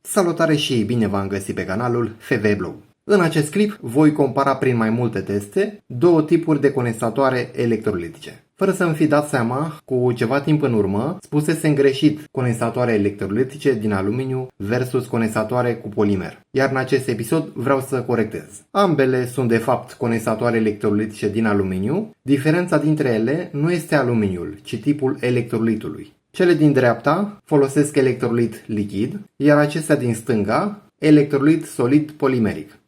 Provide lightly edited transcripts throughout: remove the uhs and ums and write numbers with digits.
Salutare și bine v-am găsit pe canalul FV Blog. În acest clip voi compara prin mai multe teste două tipuri de condensatoare electrolitice. Fără să-mi fi dat seama, cu ceva timp în urmă, spusesem greșit condensatoare electrolitice din aluminiu versus condensatoare cu polimer. Iar în acest episod vreau să corectez. Ambele sunt de fapt condensatoare electrolitice din aluminiu. Diferența dintre ele nu este aluminiul, ci tipul electrolitului. Cele din dreapta folosesc electrolit lichid, iar acestea din stânga electrolit solid polimeric.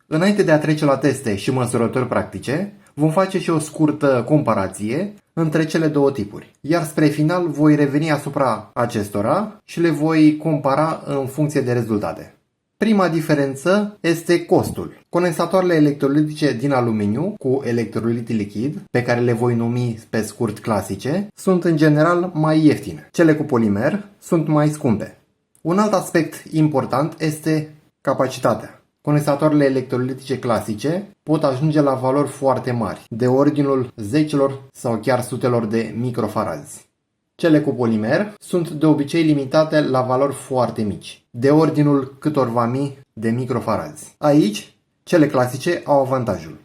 Înainte de a trece la teste și măsurători practice, vom face și o scurtă comparație între cele două tipuri, iar spre final voi reveni asupra acestora și le voi compara în funcție de rezultate. Prima diferență este costul. Condensatoarele electrolitice din aluminiu cu electrolit lichid, pe care le voi numi pe scurt clasice, sunt în general mai ieftine. Cele cu polimer sunt mai scumpe. Un alt aspect important este capacitatea. Condensatoarele electrolitice clasice pot ajunge la valori foarte mari, de ordinul zecelor sau chiar sutelor de microfarazi. Cele cu polimer sunt de obicei limitate la valori foarte mici, de ordinul câtorva mii de microfarazi. Aici, cele clasice au avantajul.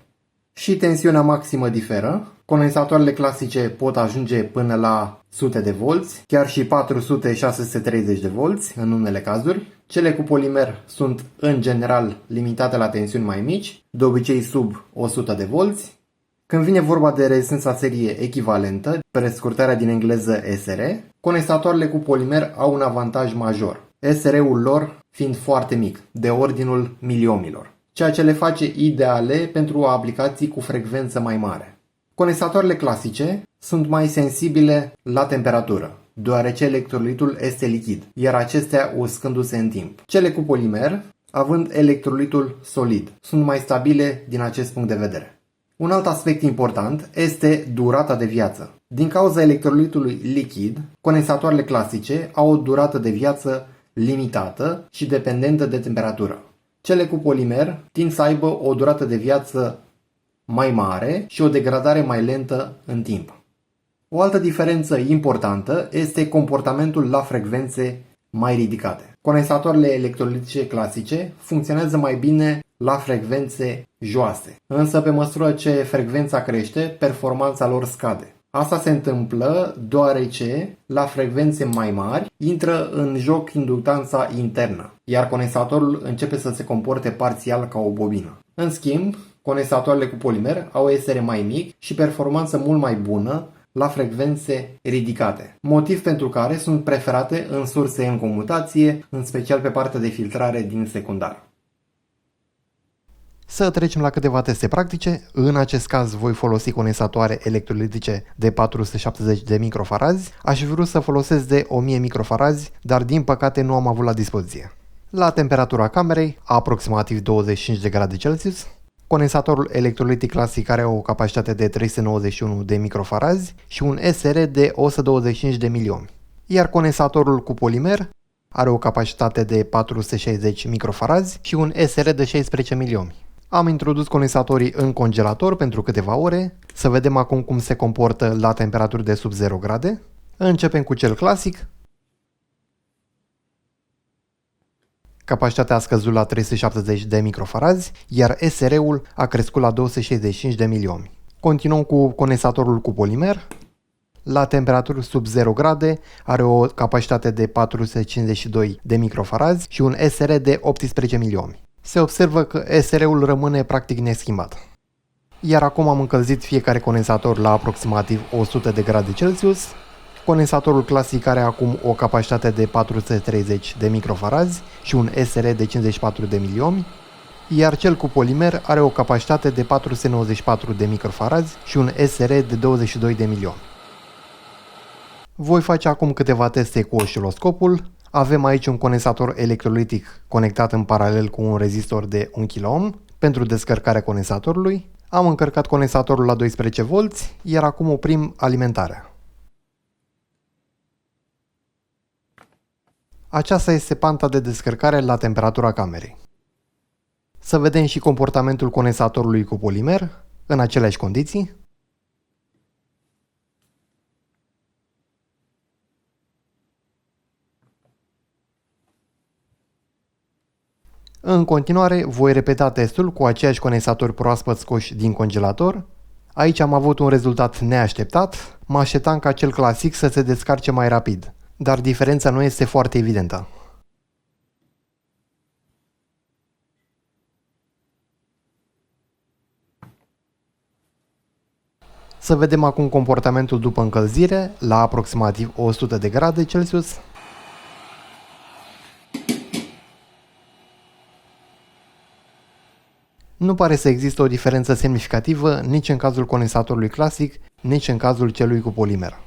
Și tensiunea maximă diferă. Condensatoarele clasice pot ajunge până la sute de volți, chiar și 400-630 de volți în unele cazuri. Cele cu polimer sunt în general limitate la tensiuni mai mici, de obicei sub 100 de volți. Când vine vorba de rezistența serie echivalentă, prescurtarea din engleză SR, condensatoarele cu polimer au un avantaj major, SR-ul lor fiind foarte mic, de ordinul miliomilor, ceea ce le face ideale pentru aplicații cu frecvență mai mare. Condensatoarele clasice sunt mai sensibile la temperatură, deoarece electrolitul este lichid, iar acestea uscându-se în timp. Cele cu polimer, având electrolitul solid, sunt mai stabile din acest punct de vedere. Un alt aspect important este durata de viață. Din cauza electrolitului lichid, condensatoarele clasice au o durată de viață limitată și dependentă de temperatură. Cele cu polimer tind să aibă o durată de viață mai mare și o degradare mai lentă în timp. O altă diferență importantă este comportamentul la frecvențe mai ridicate. Condensatoarele electrolitice clasice funcționează mai bine la frecvențe joase, însă pe măsură ce frecvența crește, performanța lor scade. Asta se întâmplă deoarece la frecvențe mai mari intră în joc inductanța internă, iar condensatorul începe să se comporte parțial ca o bobină. În schimb, condensatoarele cu polimer au SR mai mic și performanță mult mai bună la frecvențe ridicate, motiv pentru care sunt preferate în surse în comutație, în special pe partea de filtrare din secundar. Să trecem la câteva teste practice. În acest caz voi folosi condensatoare electrolitice de 470 de microfarazi. Aș vrea să folosesc de 1000 microfarazi, dar din păcate nu am avut la dispoziție. La temperatura camerei, aproximativ 25 de grade Celsius, condensatorul electrolitic clasic are o capacitate de 391 de microfarazi și un SR de 125 de miliomi, iar condensatorul cu polimer are o capacitate de 460 microfarazi și un SR de 16 miliomi. Am introdus condensatorii în congelator pentru câteva ore, să vedem acum cum se comportă la temperaturi de sub 0 grade. Începem cu cel clasic. Capacitatea a scăzut la 370 de microfarazi, iar SR-ul a crescut la 265 de miliomi. Continuăm cu condensatorul cu polimer. La temperaturi sub 0 grade are o capacitate de 452 de microfarazi și un SR de 18 miliomi. Se observă că SR-ul rămâne practic neschimbat. Iar acum am încălzit fiecare condensator la aproximativ 100 de grade Celsius. Condensatorul clasic are acum o capacitate de 430 de microfarazi și un SR de 54 de miliomi, iar cel cu polimer are o capacitate de 494 de microfarazi și un SR de 22 de miliomi. Voi face acum câteva teste cu osciloscopul. Avem aici un condensator electrolitic conectat în paralel cu un rezistor de 1 kΩ pentru descărcarea condensatorului. Am încărcat condensatorul la 12 V, iar acum oprim alimentarea. Aceasta este panta de descărcare la temperatura camerei. Să vedem și comportamentul condensatorului cu polimer în aceleași condiții. În continuare, voi repeta testul cu aceiași condensatori proaspăt scoși din congelator. Aici am avut un rezultat neașteptat. Mă așteptam ca cel clasic să se descarce mai rapid, dar diferența nu este foarte evidentă. Să vedem acum comportamentul după încălzire la aproximativ 100 de grade Celsius. Nu pare să existe o diferență semnificativă nici în cazul condensatorului clasic, nici în cazul celui cu polimer.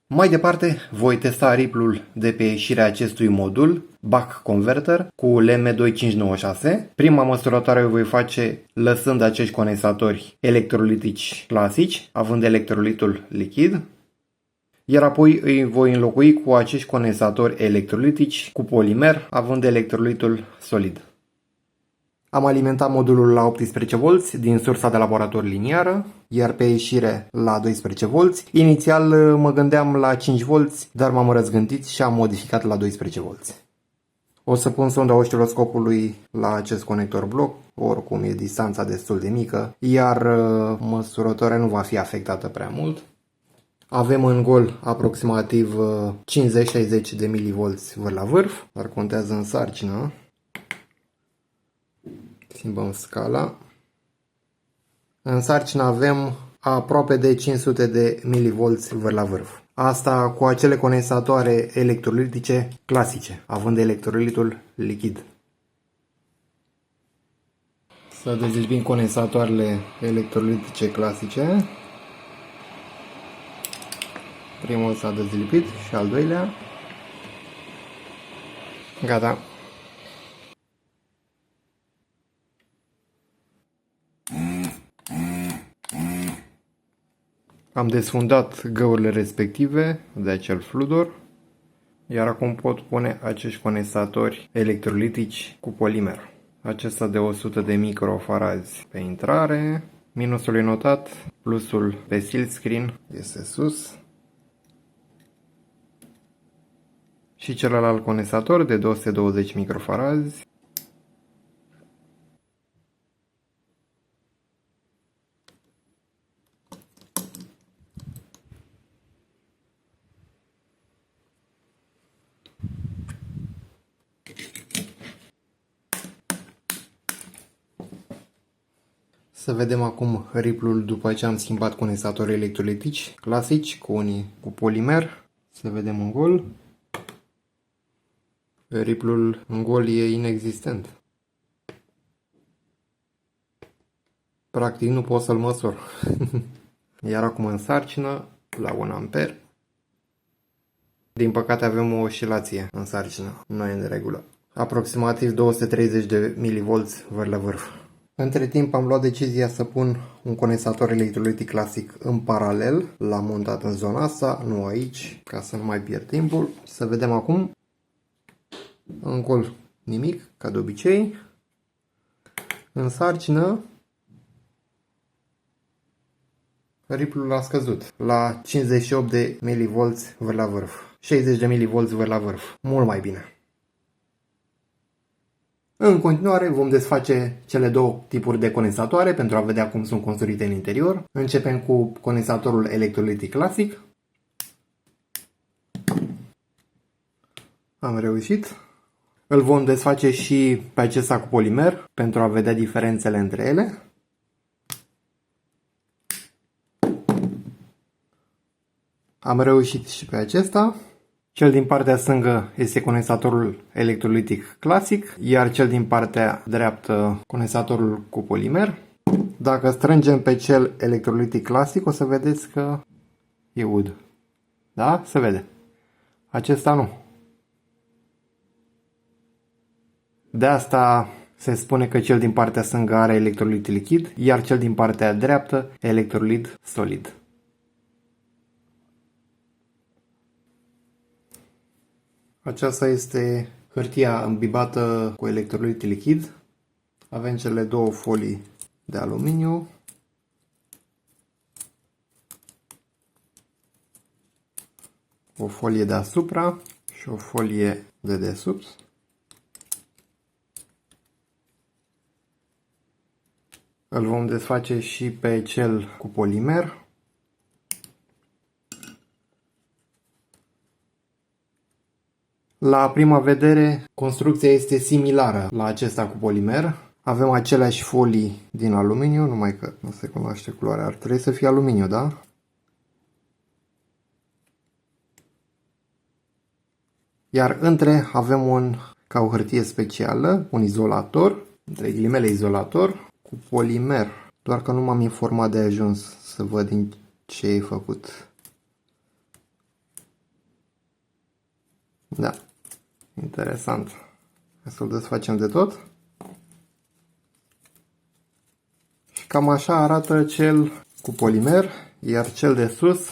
Mai departe, voi testa riplul de pe ieșirea acestui modul, Buck Converter, cu LM2596. Prima măsurătoare o voi face lăsând acești condensatori electrolitici clasici, având electrolitul lichid, iar apoi îi voi înlocui cu acești condensatori electrolitici cu polimer, având electrolitul solid. Am alimentat modulul la 18V din sursa de laborator liniară, iar pe ieșire la 12V. Inițial mă gândeam la 5V, dar m-am răzgândit și am modificat la 12V. O să pun sonda osciloscopului la acest conector bloc, oricum e distanța destul de mică, iar măsurătoarea nu va fi afectată prea mult. Avem în gol aproximativ 50-60 de mV vârf la vârf, dar contează în sarcină. Schimbăm scala. În sarcină avem aproape de 500 de mV vârf la vârf. Asta cu acele condensatoare electrolitice clasice, având electrolitul lichid. Să dezlipim condensatoarele electrolitice clasice. Primul s-a dezlipit și al doilea. Gata. Am desfundat găurile respective de acel fludor, iar acum pot pune acești condensatori electrolitici cu polimer. Acesta de 100 de microfarazi pe intrare, minusul e notat, plusul pe seal screen este sus. Și celălalt condensator de 220 microfarazi. Să vedem acum riplul după ce am schimbat condensatorii electrolitici clasici cu unii cu polimer. Să vedem în gol. Riplul în gol e inexistent. Practic nu pot să-l măsor. Iar acum în sarcină, la 1 amper. Din păcate avem o oscilație în sarcină, nu e în regulă. Aproximativ 230 de mV vârf la vârf. Între timp am luat decizia să pun un condensator electrolitic clasic în paralel. L-am montat în zona asta, nu aici, ca să nu mai pierd timpul. Să vedem acum. În gol nimic, ca de obicei. În sarcină riplul a scăzut la 58 de mV vârf la vârf. 60 de mV vârf la vârf. Mult mai bine. În continuare vom desface cele două tipuri de condensatoare pentru a vedea cum sunt construite în interior. Începem cu condensatorul electrolitic clasic. Am reușit. Îl vom desface și pe acesta cu polimer pentru a vedea diferențele între ele. Am reușit și pe acesta. Cel din partea stângă este condensatorul electrolitic clasic, iar cel din partea dreaptă condensatorul cu polimer. Dacă strângem pe cel electrolitic clasic, o să vedeți că e ud. Da? Se vede. Acesta nu. De asta se spune că cel din partea stângă are electrolit lichid, iar cel din partea dreaptă electrolit solid. Aceasta este hârtia îmbibată cu electrolit lichid. Avem cele două folii de aluminiu. o folie deasupra și o folie de desubt. Îl vom desface și pe cel cu polimer. La prima vedere, construcția este similară la acesta cu polimer. Avem aceleași folii din aluminiu, numai că nu se cunoaște culoarea. Ar trebui să fie aluminiu, da? Iar între avem ca o hârtie specială, un izolator, între ghilimele izolator, cu polimer. Doar că nu m-am informat de ajuns să văd din ce e făcut. Da, interesant. Hai să-l desfacem de tot. Și cam așa arată cel cu polimer, iar cel de sus,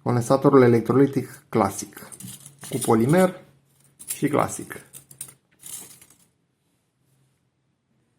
condensatorul electrolitic clasic. Cu polimer și clasic.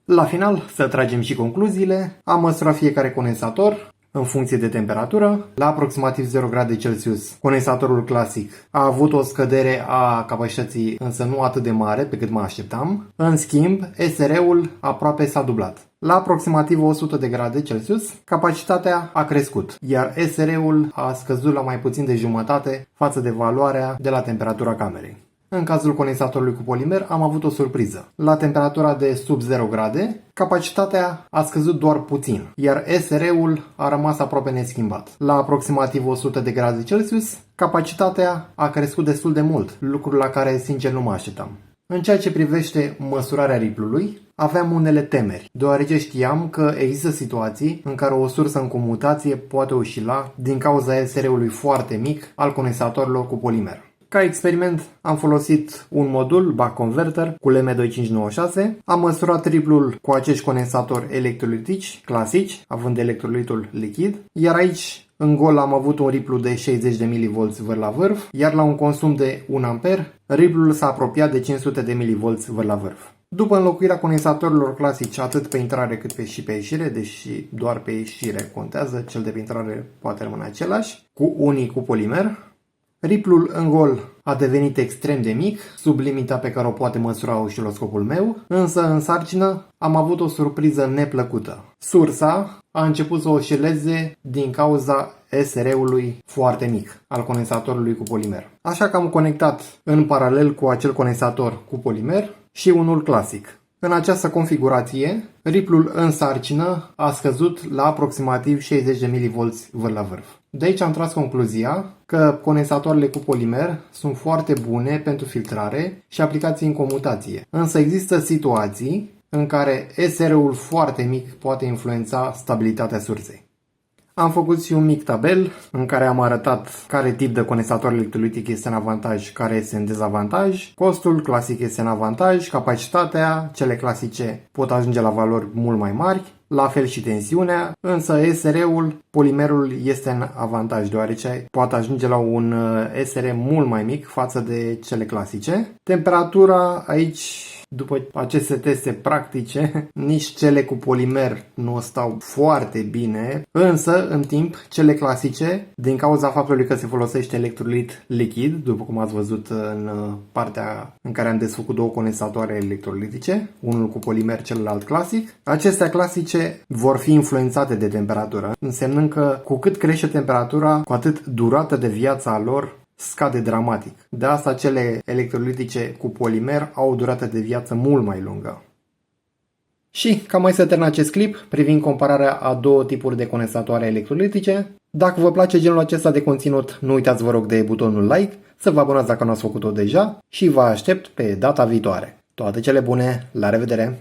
La final, să tragem și concluziile. Am măsurat fiecare condensator în funcție de temperatură. La aproximativ 0 grade Celsius, condensatorul clasic a avut o scădere a capacității, însă nu atât de mare pe cât mă așteptam. În schimb, SR-ul aproape s-a dublat. La aproximativ 100 de grade Celsius, capacitatea a crescut, iar SR-ul a scăzut la mai puțin de jumătate față de valoarea de la temperatura camerei. În cazul condensatorului cu polimer am avut o surpriză. La temperatura de sub 0 grade, capacitatea a scăzut doar puțin, iar SR-ul a rămas aproape neschimbat. La aproximativ 100 de grade Celsius, capacitatea a crescut destul de mult, lucru la care sincer nu mă așteptam. În ceea ce privește măsurarea riplului, aveam unele temeri, deoarece știam că există situații în care o sursă în comutație poate oscila din cauza SR-ului foarte mic al condensatorilor cu polimer. Ca experiment am folosit un modul buck converter cu LM2596, am măsurat riplul cu acești condensatori electrolitici clasici, având electrolitul lichid, iar aici în gol am avut un riplu de 60 de mV vâr la vârf, iar la un consum de 1 A, riplul s-a apropiat de 500 de mV vâr la vârf. După înlocuirea condensatorilor clasici atât pe intrare cât și pe ieșire, deși doar pe ieșire contează, cel de pe intrare poate rămâne același, cu unii cu polimer, riplul în gol a devenit extrem de mic, sub limita pe care o poate măsura osciloscopul meu, însă în sarcină am avut o surpriză neplăcută. Sursa a început să oscileze din cauza SR-ului foarte mic al condensatorului cu polimer. Așa că am conectat în paralel cu acel condensator cu polimer și unul clasic. În această configurație, riplul în sarcină a scăzut la aproximativ 60 de mV vâr la vârf. De aici am tras concluzia că condensatoarele cu polimer sunt foarte bune pentru filtrare și aplicații în comutație. Însă există situații în care SR-ul foarte mic poate influența stabilitatea sursei. Am făcut și un mic tabel în care am arătat care tip de condensator electrolitic este în avantaj, care este în dezavantaj. Costul clasic este în avantaj, capacitatea, cele clasice pot ajunge la valori mult mai mari, la fel și tensiunea, însă SR-ul, polimerul este în avantaj, deoarece poate ajunge la un SR mult mai mic față de cele clasice. Temperatura aici, după aceste teste practice, nici cele cu polimer nu stau foarte bine, însă în timp cele clasice, din cauza faptului că se folosește electrolit lichid, după cum ați văzut în partea în care am desfăcut două condensatoare electrolitice, unul cu polimer, celălalt clasic, acestea clasice vor fi influențate de temperatură, însemnând că cu cât crește temperatura, cu atât durata de viață a lor scade dramatic. De asta cele electrolitice cu polimer au o durată de viață mult mai lungă. Și cam mai să termin acest clip privind compararea a două tipuri de condensatoare electrolitice. Dacă vă place genul acesta de conținut, nu uitați vă rog de butonul like, să vă abonați dacă nu ați făcut-o deja și vă aștept pe data viitoare. Toate cele bune, la revedere!